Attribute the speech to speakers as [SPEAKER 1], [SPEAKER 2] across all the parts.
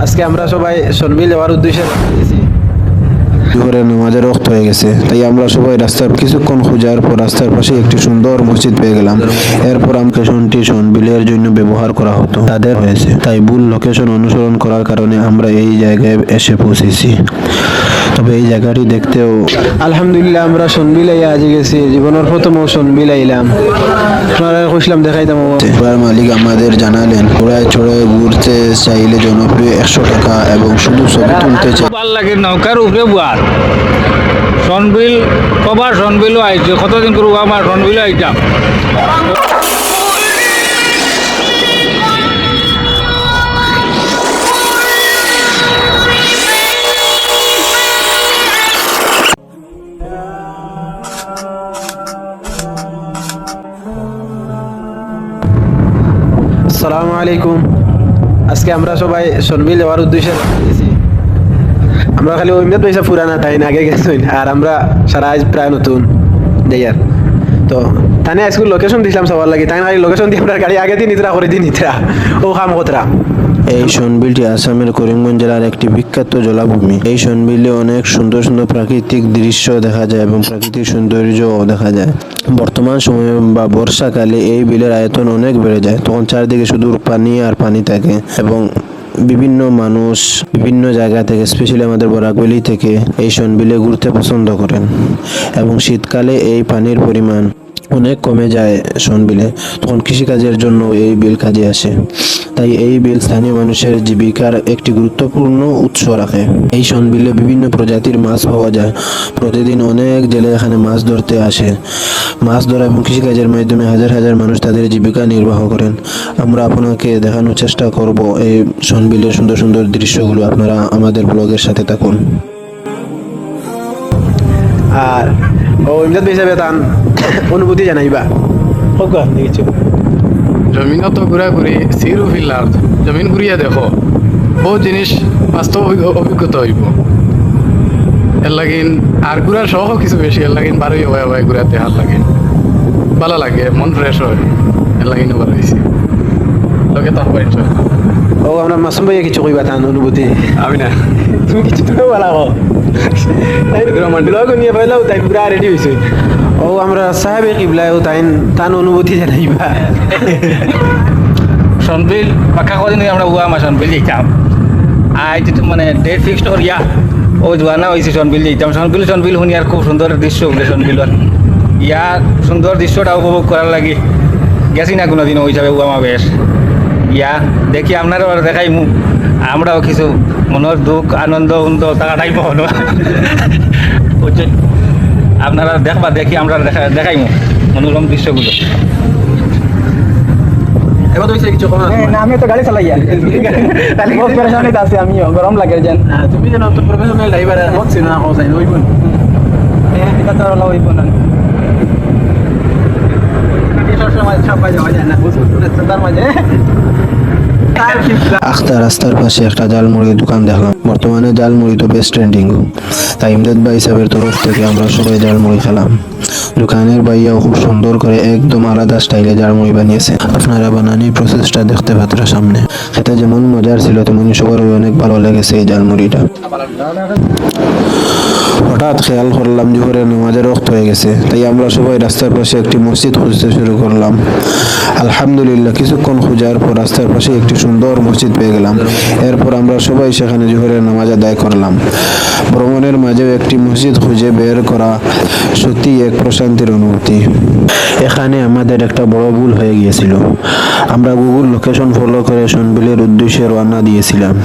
[SPEAKER 1] আজকে আমরা সবাই সনবিল যাওয়ার উদ্দেশ্যে গেছি।
[SPEAKER 2] দুপুরে নামাজের ওয়াক্ত হয়ে গেছে, তাই আমরা সবাই রাস্তার কিছুক্ষণ খোঁজার পর রাস্তার পাশে একটি সুন্দর মসজিদ পেয়ে গেলাম। এরপর লোকেশনটি সনবিলের জন্য ব্যবহার করা হতো তাদের হয়েছে, তাই ভুল লোকেশন অনুসরণ করার কারণে আমরা এই জায়গায় এসে পৌঁছেছি। তবে এই জায়গাটি দেখতেও
[SPEAKER 1] আলহামদুলিল্লাহ আমরা সনবিল আইয়া আজ গেছি, জীবনের প্রথম সনবিল আইলাম। আপনারা খুঁজলাম দেখাইতাম।
[SPEAKER 2] এবার মালিক আমাদের জানালেন ঘোড়ায় চড়ে ঘুরতে চাইলে জনপ্রিয় 100 টাকা এবং শুধু ছবি তুলতে
[SPEAKER 3] ভাল লাগে নৌকার উপরে বুয়ার সনবিল কবার সনবিলও আইছে, কতদিন করবো আমার সনবিলও আইতাম।
[SPEAKER 1] আসসালামু আলাইকুম। আজকে আমরা সবাই সনবিল যাওয়ার উদ্দেশ্যে গেছি। আমরা খালি ওইমদাদ পয়সা পুরানা তাই না আগে গেছি, আর আমরা সারা আজ প্রায় নতুন দেয়ার। তো তানে আজকে লোকেশন দিছিলাম সবার লাগে, তাই না লোকেশন দিয়ে আমরা গাড়ি আগে দিয়ে নিতরা করে দিয়ে নিতরা ও খাম কতরা।
[SPEAKER 2] এই সনবিলটি আসামের করিমগঞ্জ জেলার একটি বিখ্যাত জলাভূমি। এই সনবিলে অনেক সুন্দর সুন্দর প্রাকৃতিক দৃশ্য দেখা যায় এবং প্রাকৃতিক সৌন্দর্যও দেখা যায়। বর্তমান সময়ে বা বর্ষাকালে এই বিলের আয়তন অনেক বেড়ে যায়, তখন চারদিকে শুধু পানি আর পানি থাকে এবং বিভিন্ন মানুষ বিভিন্ন জায়গা থেকে স্পেশালি আমাদের বরাকবেলি থেকে এই সনবিলে ঘুরতে পছন্দ করেন এবং শীতকালে এই পানির পরিমাণ অনেক কমে যায় সনবিলে, তখন কৃষিকাজের জন্য এই বিল কাজে আসে। তাই এই বিল স্থানীয় মানুষের জীবিকার একটি গুরুত্বপূর্ণ উৎস রাখে। এই সনবিলে বিভিন্ন প্রজাতির মাছ পাওয়া যায়। প্রতিদিন অনেক জেলে এখানে মাছ ধরতে আসে। মাছ ধরা এবং কৃষিকাজের মাধ্যমে হাজার হাজার মানুষ তাদের জীবিকা নির্বাহ করেন। আমরা আপনাকে দেখানোর চেষ্টা করব এই সনবিলের সুন্দর সুন্দর দৃশ্যগুলো। আপনারা আমাদের ব্লগের সাথে থাকুন।
[SPEAKER 1] আর ও ইমদাদ হিসাবে তান অনুভূতি জানাইবা হোক কিছু।
[SPEAKER 4] জমিনত তো ঘুরাঘুরি সিরু ফিল্লার জমিন ঘুরিয়া দেখো, বহু জিনিস বাস্তব অভিজ্ঞতা হইব। এর লাগিন আর ঘুরার শখ কিছু বেশি, এর লাগিন বারোই হয়ে ঘুরাতে হাত লাগে, ভালো লাগে, মন ফ্রেশ হয়। এর লাগিন ভালো হয়েছে লোকে তো হবে।
[SPEAKER 1] ও আমরা মাসুম ভাইয়া কিছু কইবা তান অনুভূতি।
[SPEAKER 4] আমি না,
[SPEAKER 1] তুমি কিছু তো বলা হো নিয়ে পাইলাও তাই পুরা রেডি হয়েছে। ও আমরা সাহেবে কিবলায় ও তাই তান অনুভূতি জানাইবা।
[SPEAKER 3] সনবিল পাকা কদিন আমরা উয়া আমার সনবিল যেতাম আজ মানে ডেট ফিক্সড করিয়া ও জোয়ানা হয়েছে সনবিল যেতাম। সনবিল শুনি আর খুব সুন্দর দৃশ্য বলে সনবিলর ইয়া সুন্দর দৃশ্যটা উপভোগ করার লাগে গেছি না কোনোদিন ওই হিসাবে উয়ামা বেশ ইয়া দেখি আপনারাও দেখাই আমরাও কিছু মনের দুঃখ আনন্দ টাকাটাই পাবো বুঝছেন। আপনারা দেখবা দেখি আমরা দেখাই মনোরম দৃশ্যগুলো।
[SPEAKER 1] এবার তুমি কিছু কমা
[SPEAKER 5] না, আমি তো গাড়ি চালাই তাহলে বহুত পেরেশানিতে আছি, আমিও গরম লাগে যেন।
[SPEAKER 1] তুমি যেন তো প্রফেশনাল ড্রাইভার হচ্ছে না হোসাইন ওই বোন
[SPEAKER 5] এটা তো হলো ওই বলেন
[SPEAKER 1] সবসময় ছাপা যাওয়া যায় না তার মাঝে।
[SPEAKER 2] আখতার রাস্তার পাশে একটা জালমুড়ির দোকান দেখলাম। বর্তমানে জালমুড়ি তো বেস্ট ট্রেন্ডিং, তাই ইমদাদ ভাই সাহেবের তরফ থেকে আমরা সবাই জালমুড়ি খেলাম। দোকানের ভাইয়াও খুব সুন্দর করে একদম আলাদা স্টাইলে জালমুড়ি বানিয়েছে। আপনারা বানানোর প্রসেসটা দেখতে পাত্র সামনে। খেতে যেমন মজার ছিল তেমনি সবার অনেক ভালো লেগেছে এই জালমুড়িটা। হঠাৎ খেয়াল করলাম জোহরের নামাজের ওয়াক্ত হয়ে গেছে, তাই আমরা সবাই রাস্তার পাশে একটি মসজিদ খুঁজতে শুরু করলাম। আলহামদুলিল্লাহ কিছুক্ষণ খোঁজার পর রাস্তার পাশে একটি সুন্দর মসজিদ পেয়ে গেলাম। এরপর আমরা সবাই সেখানে জোহরের নামাজ আদায় করলাম। ভ্রমণের মাঝেও একটি মসজিদ খুঁজে বের করা সত্যি এক প্রশান্তির অনুভূতি। এখানে আমাদের একটা বড় ভুল হয়ে গিয়েছিল। আমরা গুগল লোকেশন ফলো করে সনবিলের উদ্দেশ্যে রওনা দিয়েছিলাম,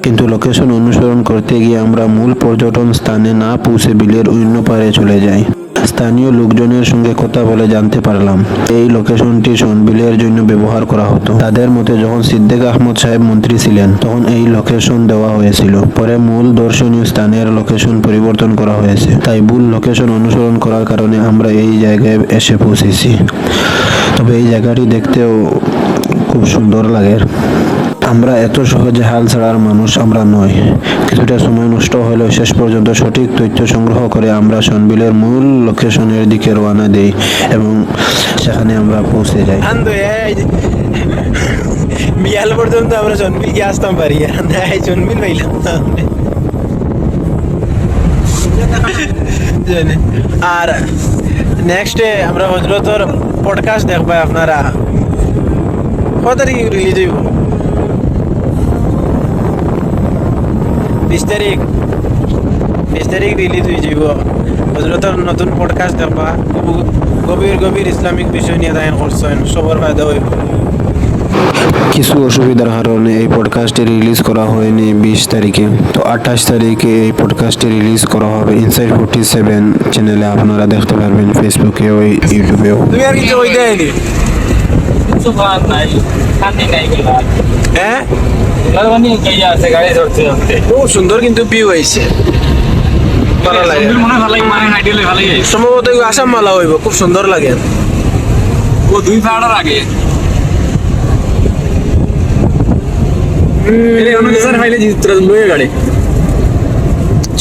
[SPEAKER 2] কিন্তু লোকেশন অনুসরণ করতে গিয়ে আমরা মূল পর্যটন স্থানে না পৌঁছে বিলের অন্য পারে চলে যাই। স্থানীয় লোকজনের সঙ্গে কথা বলে জানতে পারলাম এই লোকেশনটি সনবিলের জন্য ব্যবহার করা হতো। তাদের মতে যখন সিদ্দিক আহমদ সাহেব মন্ত্রী ছিলেন তখন এই লোকেশন দেওয়া হয়েছিল। পরে মূল দর্শনীয় স্থানের লোকেশন পরিবর্তন করা হয়েছে, তাই ভুল লোকেশন অনুসরণ করার কারণে আমরা এই জায়গায় এসে পৌঁছেছি। তবে এই জায়গাটি দেখতেও খুব সুন্দর লাগে। আমরা এত সহজে হাল ছাড়ার মানুষ আমরা নই। কিছুটা সময় নষ্ট হলেও শেষ পর্যন্ত সঠিক তথ্য সংগ্রহ করে আমরা সনবিলের মূল লোকেশনের দিকে রওনা দেই এবং সেখানে আমরা পৌঁছে যাই।
[SPEAKER 1] বিয়াল পর্যন্ত আমরা সনবিল গিয়ে আসতাম পারি না, এই সনবিল পাইলাম না। জানি। আর নেক্সটে আমরা হজরতর পডকাস্ট দেখবা আপনারা কত তারিখ রিলিজ হইব? 20 তারিখ রিলিজ হয়ে যাব। হজরতর নতুন পডকাস্ট দেখবা, খুব গভীর গভীর ইসলামিক বিষয় নিয়ে দায়ন করছেন, সবার ফায়দা হইব।
[SPEAKER 2] কিছু অসুবিধার কারণে এই পডকাস্টটি রিলিজ করা হয়নি 20 তারিখে। তো 28 তারিখে এই পডকাস্টটি রিলিজ করা হবে ইনসাইড 47 চ্যানেলে, আপনারা দেখতে পারবেন ফেসবুকে ও ইউটিউবেও।
[SPEAKER 1] তুমি আর কিছু হইতে হয়নি
[SPEAKER 3] কিছু খাওয়ার নাই, শান্তি নাই গেলা।
[SPEAKER 1] হ্যাঁ?
[SPEAKER 3] লাগবানি গিয়ে আছে গাড়ি চড়তে চড়তে।
[SPEAKER 1] খুব সুন্দর কিন্তু ভিউ হয়েছে, ভালো লাগে।
[SPEAKER 3] মনে হয় ভালো লাগে, মানে আইডিয়ালে ভালো লাগে।
[SPEAKER 1] সম্ভবত এগুলো আসাম মালা হইব, খুব সুন্দর লাগে।
[SPEAKER 3] ও 2 পাহাড়ের আগে এরে অন্য দেশের ফাইলে জিত্রা লয়ে গাড়ি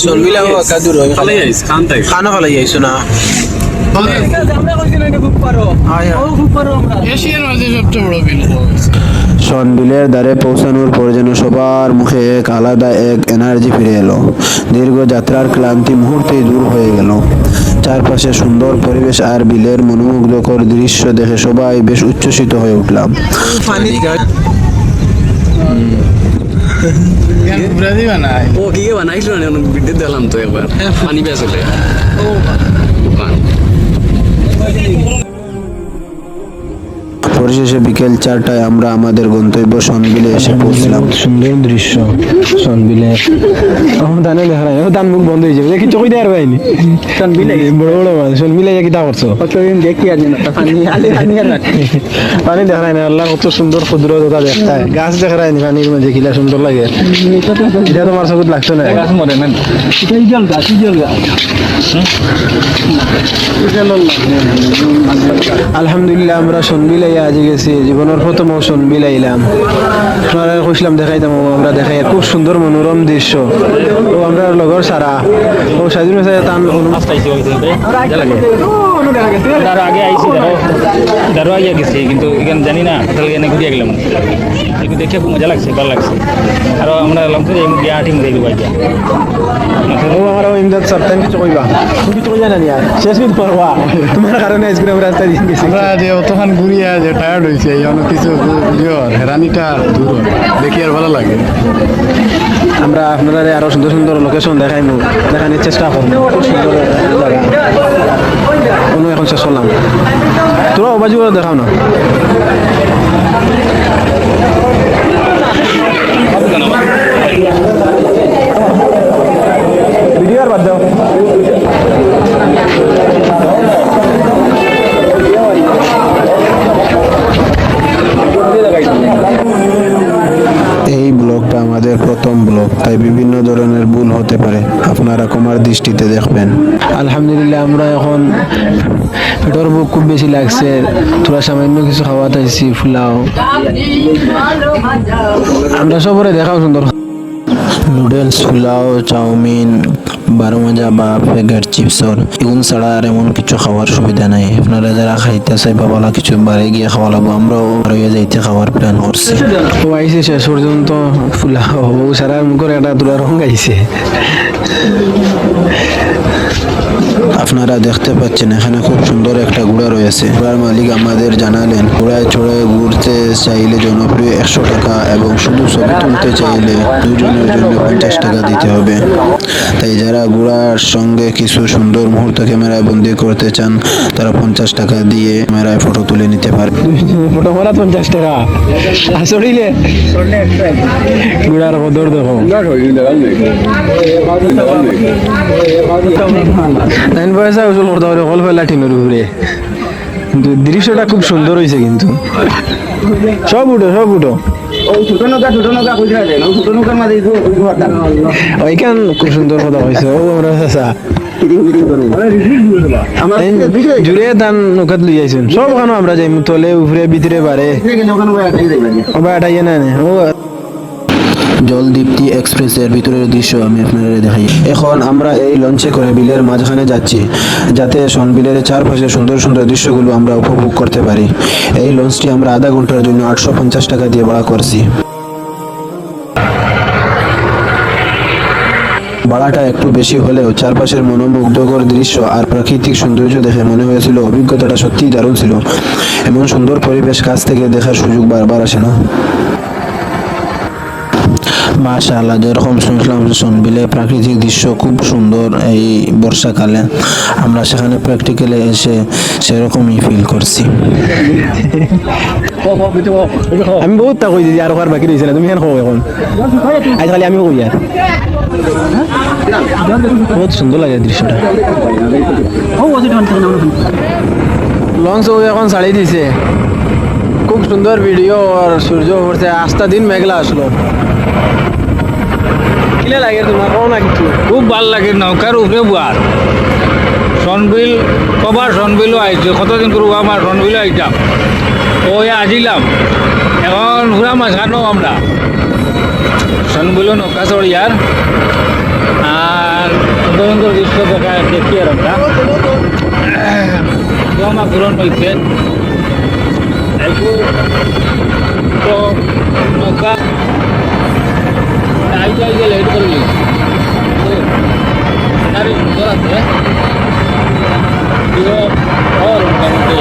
[SPEAKER 1] সনবিলা ও কাদুর হয়
[SPEAKER 3] ভালো যাইস খান তাই
[SPEAKER 1] খানা ভালো যাইছো না?
[SPEAKER 3] আমরা কইছিল এটা খুব পারো ও খুব পারো আমরা
[SPEAKER 4] এশিয়ার মাঝে সবচেয়ে বড় বিল।
[SPEAKER 2] সনবিলের দ্বারে পৌঁছানোর পর যেন সবার মুখে এক আলাদা এক এনার্জি ফিরে এলো। দীর্ঘ যাত্রার ক্লান্তি মুহূর্তেই দূর হয়ে গেল। চারপাশে সুন্দর পরিবেশ আর বিলের মনোমুগ্ধকর দৃশ্য দেখে সবাই বেশ উচ্ছ্বসিত হয়ে উঠলাম।
[SPEAKER 1] পানি
[SPEAKER 4] ঘুরা দিবা না
[SPEAKER 5] ও কি কে বানাইছিল না ভিডিও দেখলাম তো একবার পানি পেয়েছিলে
[SPEAKER 2] পরিশেষে বিকেল 4টায় আমরা আমাদের গন্তব্য সনবিলে এসে পৌঁছলাম।
[SPEAKER 1] সুন্দর দৃশ্য সনবিলের। আমার দানে দেখা নাই, দান মুখ বন্ধ হয়ে যাবে, দেখি চোখই দেওয়ার পাইনি। সনবিলে বড় বড় মাছ, সনবিলে কি তা করছো?
[SPEAKER 5] কতদিন দেখি আর পানি
[SPEAKER 1] পানি দেখা নাই না, আল্লাহ কত সুন্দর ক্ষুদ্র কথা দেখায়। গাছ দেখা যায়নি পানির মাঝে, কিলা সুন্দর লাগে। এটা তোমার চোখত লাগছে না?
[SPEAKER 3] গাছ মরে না
[SPEAKER 5] জল গাছ
[SPEAKER 1] আলহামদুলিল্লাহ আমরা সনবিলাই আজ গেছি, জীবনের প্রথম সনবিল আইলাম। আপনারা কইছিলাম দেখাইতাম, আমরা দেখাই খুব সুন্দর মনোরম দৃশ্য। ও আমরা লগর সারা ও সাইদুল মেসাই তান অনুমাস
[SPEAKER 3] পাইছি ওই দিকে তার আগে আইছি দারো আইয়া গেছি, কিন্তু এখানে জানি না তাহলে এখানে ঘুরিয়ে গেলাম। কিন্তু দেখে খুব মজা লাগছে, ভালো লাগছে। আর আমরা এলাম তো এই গিয়া আটি মরে গেল ভাইয়া।
[SPEAKER 1] ও আমার ইমদাদ স্যার তাই কিছু কইবা? তুমি কিছু কইয়া না নিয়া শেষ কিন্তু পারবা, তোমার কারণে আজকে আমরা রাস্তা দিয়ে গেছি।
[SPEAKER 4] আমরা যে অতখান ঘুরিয়া যে টায়ার্ড হয়েছে, এই অনেক কিছু হেরানিটা দূর হয়, দেখি আর ভালো লাগে।
[SPEAKER 1] আমরা আপনারা আরো সুন্দর সুন্দর লোকেশন দেখাইমু, দেখানোর চেষ্টা করবো। খুব সুন্দর জায়গা। অন্য এখন শেষ করলাম, তোরা অবাজি করে দেখাও না। ভিডিও আর বাদ দাও।
[SPEAKER 2] এই ব্লগটা আমাদের প্রথম ব্লগ, তাই বিভিন্ন ধরনের ভুল হতে পারে, আপনারা ক্ষমার দৃষ্টিতে দেখবেন।
[SPEAKER 1] আলহামদুলিল্লাহ আমরা এখন পেটর বুক খুব বেশি লাগছে, তোরা সামান্য কিছু খাওয়া চাইছি, ফুলাও। আমরা সবরে দেখাও সুন্দর
[SPEAKER 2] নুডলস, পোলাও, চাউমিন, বারো মাজা বা প্যাকেট চিপসর এগুন ছাড়া আর এমন কিছু খাওয়ার সুবিধা নাই। আপনারা যারা খাইতে চাই বা ভালো কিছু বাড়ি গিয়ে খাওয়া লাগবো, আমরাও রয়ে যাইতে খাওয়ার প্ল্যান করছি।
[SPEAKER 1] ও আইসে শেষ পর্যন্ত ফুলাও, ও সারা মুখের একটা তোরা রং আইছে।
[SPEAKER 2] আপনারা দেখতে পাচ্ছেন এখানে খুব সুন্দর একটা ঘোড়া রয়েছে। ঘোড়ার মালিক আমাদের জানালেন ঘোড়ায় চড়ে ঘুরতে চাইলে জনপ্রিয় 100 টাকা এবং শুধু ছবি তুলতে চাইলে দুজনের জন্য 50 টাকা দিতে হবে। তাই যারা ঘোড়ার সঙ্গে কিছু সুন্দর মুহূর্ত ক্যামেরায় বন্দি করতে চান তারা 50 টাকা দিয়ে ক্যামেরায় ফটো তুলে নিতে পারে।
[SPEAKER 1] ফটো করা 50 টাকা আসলে গুড়ার বদর দেখো। নাইন পয়সা উসুল করতে পারে হল ফেলা টিনের উপরে, কিন্তু দৃশ্যটা খুব সুন্দর হয়েছে। কিন্তু সব উঠো সব উঠো, ওইখান খুব সুন্দর কথা হয়েছে। ও আমরা জুড়ে ধান নৌকাত লই যাইছেন সব ওখানে আমরা যাই তলে উপরে ভিতরে পারে ও
[SPEAKER 2] জলদীপ্তি এক্সপ্রেসের ভিতরের দৃশ্য আমি আপনাদের দেখাই। এখন আমরা এই লঞ্চে করে বিলের মাঝখানে যাচ্ছি, যাতে বিলের চারপাশে সুন্দর সুন্দর দৃশ্যগুলো আমরা উপভোগ করতে পারি। এই লঞ্চটি আমরা আধা ঘন্টার জন্য 850 টাকা দিয়ে ভাড়া করছি। ভাড়াটা একটু বেশি হলেও চারপাশের মনোমুগ্ধকর দৃশ্য আর প্রাকৃতিক সৌন্দর্য দেখে মনে হয়েছিল অভিজ্ঞতাটা সত্যিই দারুণ ছিল। এমন সুন্দর পরিবেশ কাছ থেকে দেখার সুযোগ বারবার আসে না। মাশাআল্লাহ, যেরকম শুনছিলাম সনবিলে প্রাকৃতিক দৃশ্য খুব সুন্দর এই বর্ষাকালে, আমরা সেখানে প্র্যাকটিক্যালে এসে সেরকমই ফিল করছি।
[SPEAKER 5] আমি বহুত তা কই দিদি আর ওখানে বাকি রয়েছে না, তুমি এখন এখন আজ খালি আমি কই আর বহুত সুন্দর লাগে দৃশ্যটা।
[SPEAKER 1] লঞ্চ ও এখন ছাড়িয়ে দিছে, খুব সুন্দর ভিডিও আর সূর্য উঠছে, আস্তা দিন মেঘলা আসলো। কিলা লাগে তোমার কোন না কিছু?
[SPEAKER 3] খুব ভাল লাগে, নৌকার উপরে বুয়ার সনবিল কবার সনবিলও আইছে, কতদিন করবো আমার সনবিলও আইতাম, ওই আসিলাম এখন ঘুরা মাছ খানো আমরা সনবিলও নৌকা চড়িয়ার আর সুন্দর সুন্দর দৃশ্য দেখা দেখি আর আমরা তো আমার পূরণ হয়েছে। তো নৌকা আইতে আইতে লেট করলি আরে সুন্দর আছে और মোটামুটি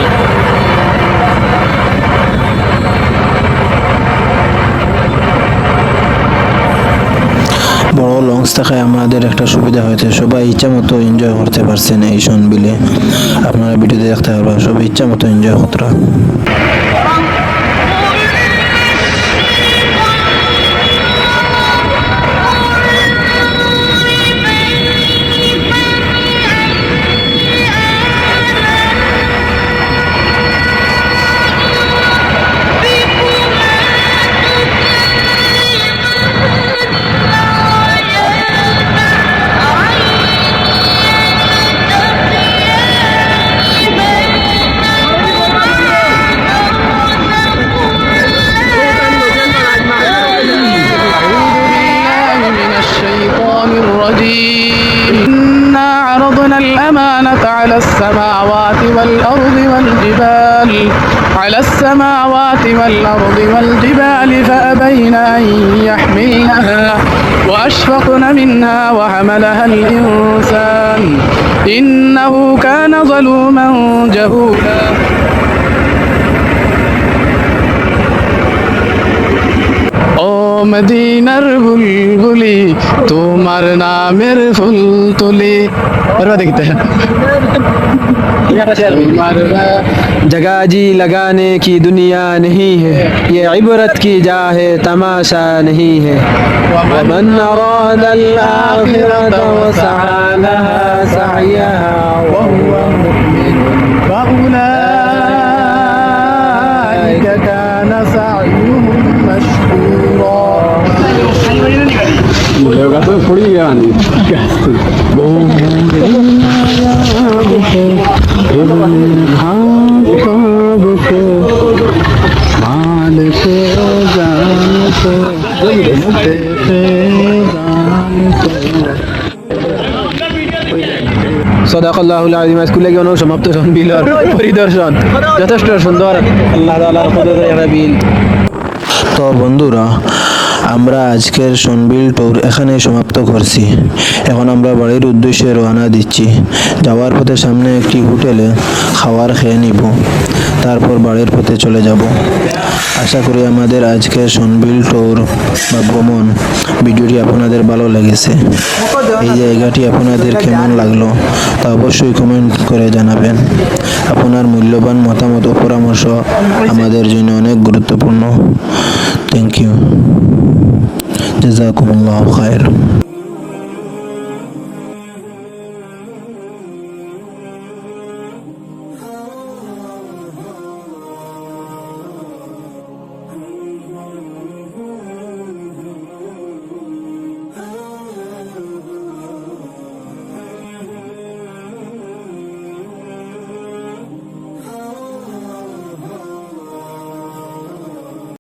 [SPEAKER 2] বড় লঞ্চ থাকায় আমাদের একটা সুবিধা হয়েছে, সবাই ইচ্ছা মতো এনজয় করতে পারছেন এই সনবিলে। আপনারা ভিডিওতে দেখতে পারবেন সবাই ইচ্ছা মতো এনজয় করতে।
[SPEAKER 4] إنا عرضنا الأمانة على السماوات والأرض والجبال فأبين أن يحملنها وأشفقن منها وحملها الإنسان إنه كان ظلوما جهولا ও মদিনার বুলবুলি তোমার নামের ফুল তুলি দেখতে
[SPEAKER 1] जगह जी लगाने की दुनिया नहीं है, ये इबरत की जा है तमाशा नहीं है। वमन अराद الآخرة وسعى لها سعيها وهو مؤمن
[SPEAKER 4] فأولئك كان سعيهم مشكورا
[SPEAKER 1] সদাকাল্লাহুল আযীম। স্কুলে গিয়ে সমাপ্ত সনবিলের পরিদর্শন, যথেষ্ট সুন্দর, আল্লাহ তাআলার কুদরতের একটা বিল।
[SPEAKER 2] তো বন্ধুরা, আমরা আজকের সনবিল ট্যুর এখানে সমাপ্ত করছি। এখন আমরা বাড়ির উদ্দেশ্যে রওনা দিচ্ছি। যাওয়ার পথে সামনে একটি হোটেলে খাবার খেয়ে নিব, তারপর বাড়ির পথে চলে যাব। আশা করি আমাদের আজকের সনবিল ট্যুর বা ভ্রমণ ভিডিওটি আপনাদের ভালো লেগেছে। এই জায়গাটি আপনাদের কেমন লাগলো তা অবশ্যই কমেন্ট করে জানাবেন। আপনার মূল্যবান মতামত ও পরামর্শ আমাদের জন্য অনেক গুরুত্বপূর্ণ। Thank you. জাযাকুমুল্লাহু খায়র।